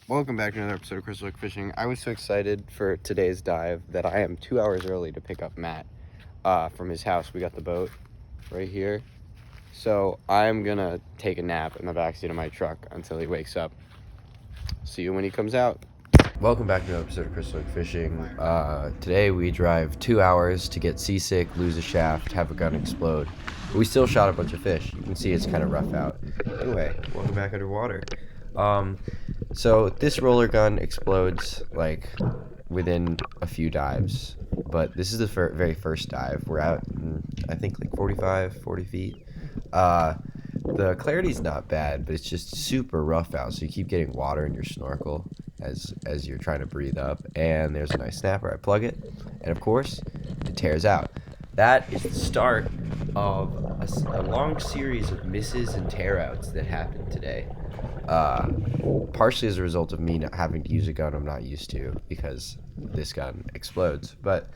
Welcome back to another episode of Crystal Lake Fishing. I was so excited for today's dive that I am 2 hours early to pick up Matt from his house. We got the boat right here. So I'm gonna take a nap in the backseat of my truck until he wakes up. See you when he comes out. Welcome back to another episode of Crystal Lake Fishing. Today we drive 2 hours to get seasick, lose a shaft, have a gun explode. But we still shot a bunch of fish. You can see it's kind of rough out. Anyway, welcome back underwater. So this roller gun explodes like within a few dives, but this is the very first dive. We're out, I think, like 40 feet. The clarity's not bad, but it's just super rough out, so you keep getting water in your snorkel as you're trying to breathe up. And there's a nice snapper. I plug it, and of course, it tears out. That is the start of a long series of misses and tear-outs that happened today. Partially as a result of me not having to use a gun I'm not used to because this gun explodes, but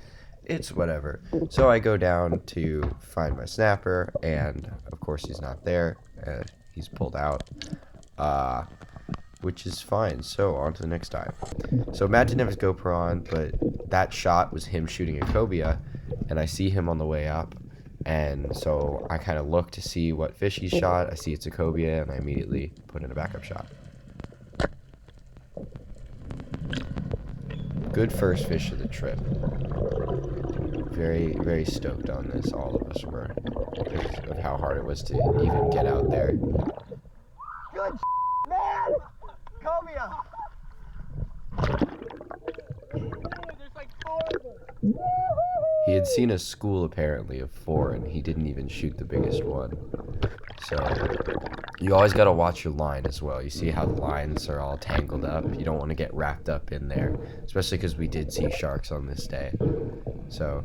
it's whatever. So I go down to find my snapper, and of course he's not there. He's pulled out, which is fine. So on to the next dive. So Matt didn't have his GoPro on, but that shot was him shooting a cobia, and I see him on the way up. And so I kind of look to see what fish he shot. I see it's a cobia, and I immediately put in a backup shot. Good first fish of the trip. Very, very stoked on this. All of us were, because of how hard it was to even get out there. Good man! Cobia! There's like 4 of them. He had seen a school apparently of 4, and he didn't even shoot the biggest one. So you always got to watch your line as well. You see how the lines are all tangled up. You don't want to get wrapped up in there, especially because we did see sharks on this day. So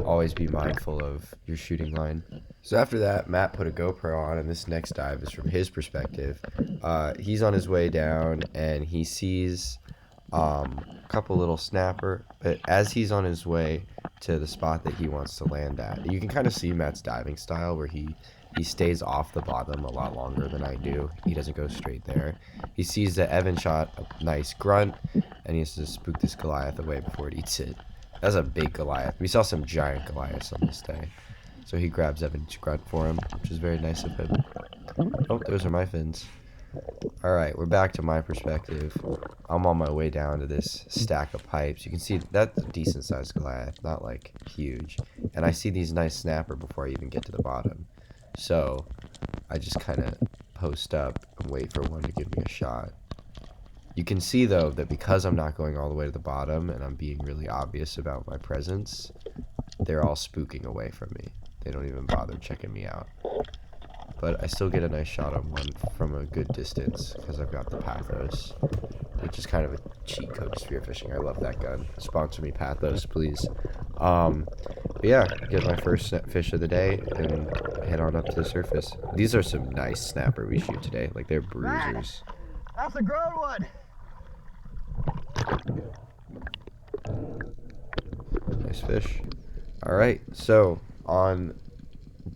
always be mindful of your shooting line. So after that, Matt put a GoPro on, and this next dive is from his perspective. He's on his way down, and he sees a couple little snapper, but as he's on his way to the spot that he wants to land at, you can kind of see Matt's diving style where he stays off the bottom a lot longer than I do. He doesn't go straight there. He sees that Evan shot a nice grunt, and he has to spook this Goliath away before it eats it. That's a big Goliath. We saw some giant Goliaths on this day. So he grabs Evan's grunt for him, which is very nice of him. Oh, those are my fins. Alright, we're back to my perspective. I'm on my way down to this stack of pipes. You can see that's a decent sized Goliath, not like huge. And I see these nice snapper before I even get to the bottom. So I just kind of post up and wait for one to give me a shot. You can see though that because I'm not going all the way to the bottom and I'm being really obvious about my presence, they're all spooking away from me. They don't even bother checking me out. But I still get a nice shot on one from a good distance because I've got the Pathos, which is kind of a cheat code to spearfishing. I love that gun. Sponsor me, Pathos, please. But yeah, get my first fish of the day and head on up to the surface. These are some nice snapper we shoot today. Like, they're bruisers. That's a grown one! Nice fish. Alright, so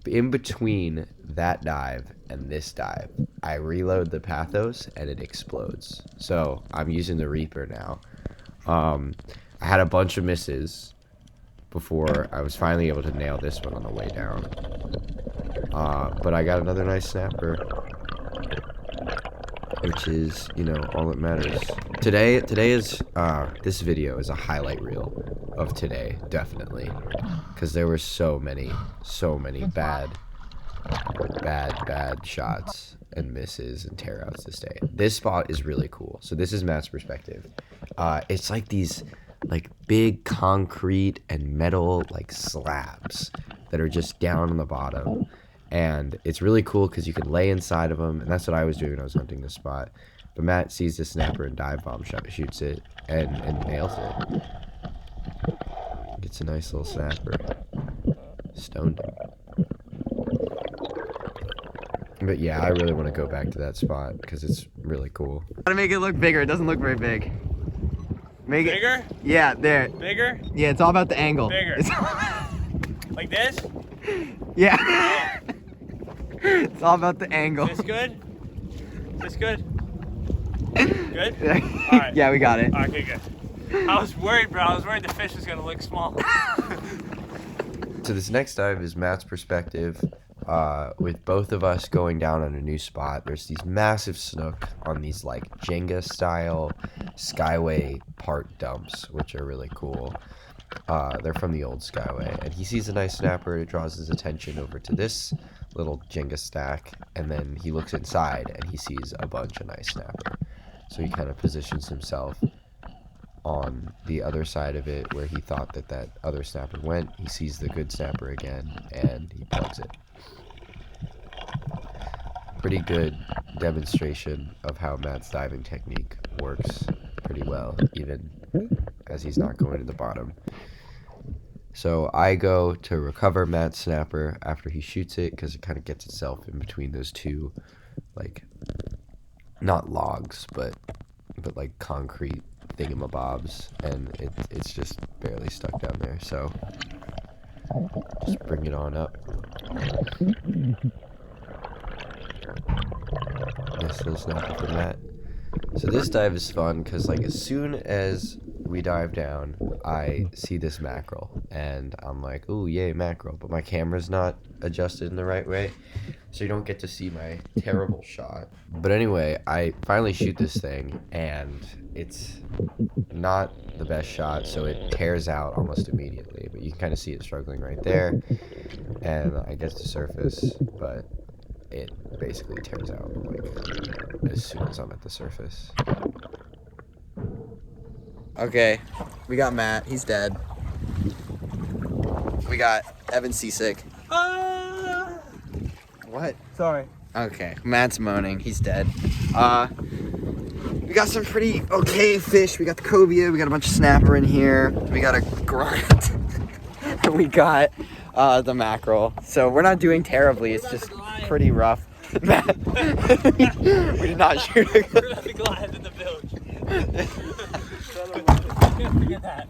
in between that dive and this dive, I reload the Pathos and it explodes. So I'm using the Reaper now. I had a bunch of misses before I was finally able to nail this one on the way down. But I got another nice snapper, which is, you know, all that matters. Today is this video is a highlight reel of today, definitely, because there were so many bad shots and misses and tear outs this day. This spot is really cool. So this is Matt's perspective. It's like these like big concrete and metal like slabs that are just down on the bottom, and it's really cool because you can lay inside of them, and that's what I was doing when I was hunting this spot. But Matt sees the snapper and dive bomb shoots it and nails it. Gets a nice little snapper. Stoned him. But yeah, I really want to go back to that spot because it's really cool. Gotta make it look bigger. It doesn't look very big. Make it bigger? Yeah, there. Bigger? Yeah, it's all about the angle. Bigger. Like this? Yeah. It's all about the angle. This good? This good? Good? Alright. Yeah, we got it. Alright, okay, good. I was worried, bro. I was worried the fish was gonna look small. So this next dive is Matt's perspective. With both of us going down on a new spot, there's these massive snook on these like Jenga style Skyway part dumps, which are really cool. They're from the old Skyway, and he sees a nice snapper. It draws his attention over to this little Jenga stack, and then he looks inside and he sees a bunch of nice snapper. So he kind of positions himself on the other side of it where he thought that that other snapper went. He sees the good snapper again and he plugs it. Pretty good demonstration of how Matt's diving technique works pretty well, even as he's not going to the bottom. So I go to recover Matt's snapper after he shoots it, because it kind of gets itself in between those two, like, not logs, but like concrete thingamabobs, and it's just barely stuck down there. So just bring it on up. Nice little snapper from Matt. So this dive is fun because, like, as soon as we dive down, I see this mackerel, and I'm like, ooh, yay, mackerel. But my camera's not adjusted in the right way, so you don't get to see my terrible shot. But anyway, I finally shoot this thing, and it's not the best shot, so it tears out almost immediately. But you can kind of see it struggling right there, and I get to surface, but it basically tears out, like, as soon as I'm at the surface. Okay, we got Matt. He's dead. We got Evan seasick. What? Sorry. Okay, Matt's moaning. He's dead. We got some pretty okay fish. We got the cobia. We got a bunch of snapper in here. We got a grunt. And we got the mackerel. So we're not doing terribly. It's just pretty rough. Matt, we did not shoot a the Goliath in the village. Forget that.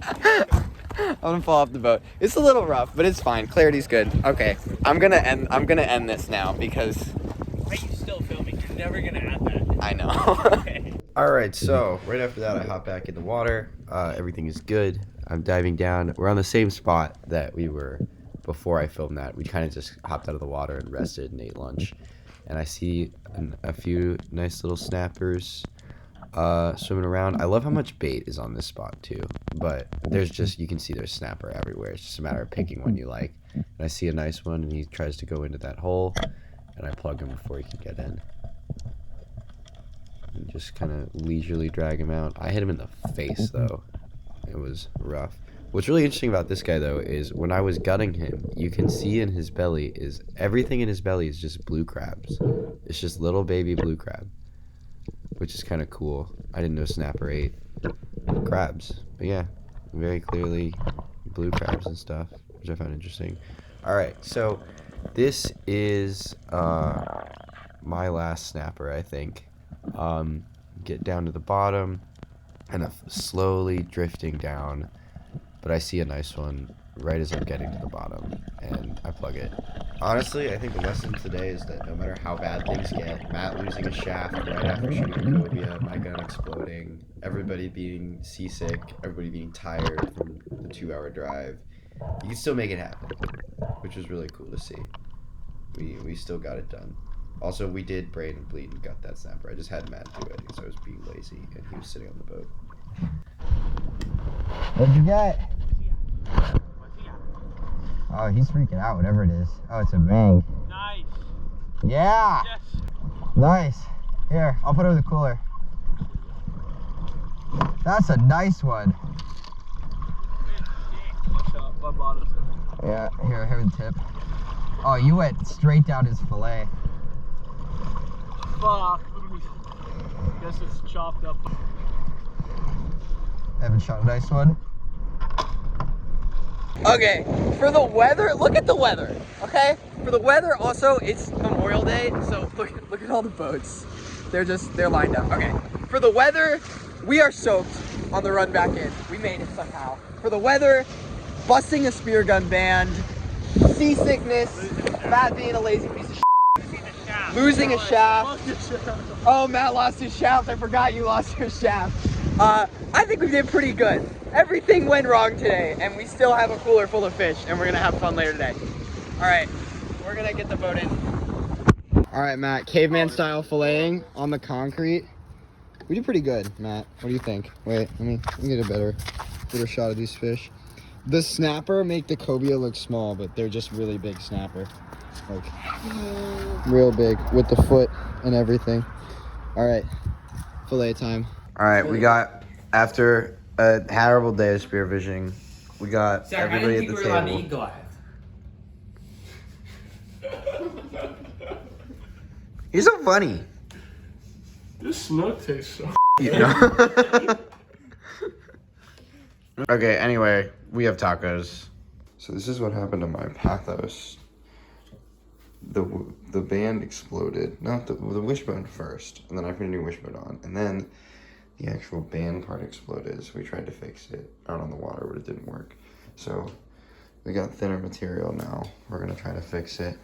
I'm gonna fall off the boat. It's a little rough, but it's fine. Clarity's good. Okay, I'm gonna end this now because. Why are you still filming? You're never gonna add that. I know. Okay. Alright, so right after that I hop back in the water. Everything is good. I'm diving down. We're on the same spot that we were before I filmed that. We kind of just hopped out of the water and rested and ate lunch. And I see a few nice little snappers swimming around. I love how much bait is on this spot too. But you can see there's snapper everywhere. It's just a matter of picking one you like. And I see a nice one, and he tries to go into that hole, and I plug him before he can get in. And just kind of leisurely drag him out. I hit him in the face though. It was rough. What's really interesting about this guy though is when I was gutting him, you can see in his belly is everything in his belly is just blue crabs. It's just little baby blue crab, which is kind of cool. I didn't know snapper ate crabs, but yeah, very clearly blue crabs and stuff, which I found interesting. All right, so this is my last snapper, I think. Get down to the bottom, kind of slowly drifting down. But I see a nice one right as I'm getting to the bottom, and I plug it. Honestly, I think the lesson today is that no matter how bad things get, Matt losing a shaft right after shooting a cobia, my gun exploding, everybody being seasick, everybody being tired from the 2-hour drive, you can still make it happen, which was really cool to see. We still got it done. Also, we did brain and bleed and gut that snapper. I just had Matt do it because I was being lazy, and he was sitting on the boat. What'd you get? Oh, he's freaking out, whatever it is. Oh, it's a bang. Nice. Yeah. Yes. Nice. Here, I'll put it in the cooler. That's a nice one. Yeah, here the tip. Oh, you went straight down his fillet. Fuck. Guess it's chopped up. Evan shot a nice one. Okay, for the weather, look at the weather, okay? For the weather, also, it's Memorial Day, so look at all the boats. They're lined up. Okay, for the weather, we are soaked on the run back in. We made it somehow. For the weather, busting a spear gun band, seasickness, Matt being a lazy piece of shit. losing a shaft. Oh, Matt lost his shaft. I forgot you lost your shaft. I think we did pretty good. Everything went wrong today, and we still have a cooler full of fish, and we're gonna have fun later today. All right, we're gonna get the boat in. All right, Matt, caveman style filleting on the concrete. We did pretty good, Matt. What do you think? Wait, let me get a better shot of these fish. The snapper make the cobia look small, but they're just really big snapper. Like, real big with the foot and everything. All right, fillet time. All right, we got, after a terrible day of spearfishing, we got everybody at the table. You're so funny. This snook tastes so You know? Okay, anyway, we have tacos. So this is what happened to my pathos. The band exploded. Not the wishbone first, and then I put a new wishbone on, and then the actual band part exploded. So we tried to fix it out on the water, but it didn't work. So we got thinner material now. We're gonna try to fix it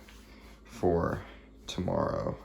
for tomorrow.